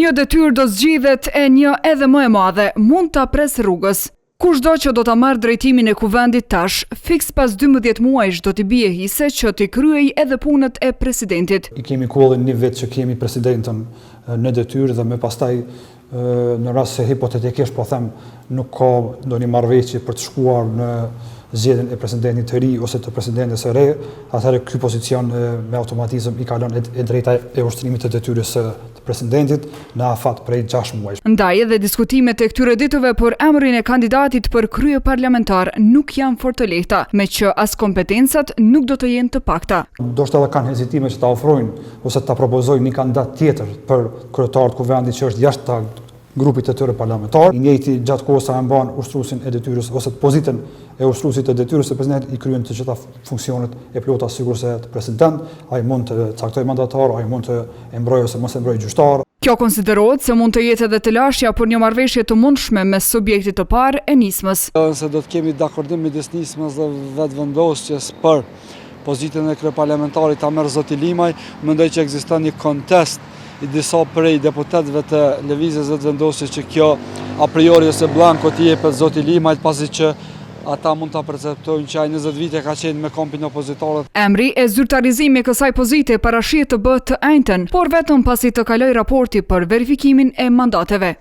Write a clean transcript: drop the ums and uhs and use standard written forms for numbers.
Një detyrë do zgjidhet e një edhe më e madhe mund ta pres rrugës. Kushdo që do ta marrë drejtimin e kuvendit tash, fiks pas 12 muajsh do t'i bie hise që t'i kryej edhe punët e presidentit. I kemi kollin një vit që kemi presidentën në detyrë dhe me pastaj në rast se hipotetikisht po them nuk ka ndonjë marrëveshje për të shkuar në zgjedhjen e presidentit të ri ose të presidentes së re, atëherë ky pozicion me automatizëm i kalon e drejta e ushtrimit të detyrës së presidentit në afat prej 6 muajsh. Ndaj edhe diskutimet e këtyre ditëve për emrin e kandidatit për krye parlamentar nuk janë fort të lehta, me që as kompetencat nuk do të jenë të pakta. Do shtë edhe kanë hezitime që ta ofrojnë ose ta propozojnë një kandidat tjetër për kryetar të kuvendit që është jashtë grupit të tyre parlamentar. I njëjti gjatë kohës sa e mban ushtruesin e detyrës ose pozitën e ushtruesit të detyrës së presidentit i kryen të gjitha funksionet e plota sigurisë të president, ai mund të caktojë mandatar, ai mund të mbrojë ose mos e mbrojë gjyqtar. Kjo konsiderohet se mund të jetë edhe të lashja për një marrëveshje të mundshme mes subjektit të parë e nismës. Se do të kemi dakordim midis nismës dhe vetëvendosjes për pozitën e kryeparlamentarit ta merr zoti Limaj, mendoj që ekziston një kontest i disa prej deputetëve të lëvizjes vetëvendosjes që kjo a priori ose blanko t'i jepet zoti Limajt, pasi që ata mund ta perceptojnë që ai 20 vite ka qenë me kompin opozitorët. Emri e zyrtarizimit të kësaj pozite parashihet të bëhet të njëjtën, por vetëm pasi të kalojë raporti për verifikimin e mandateve.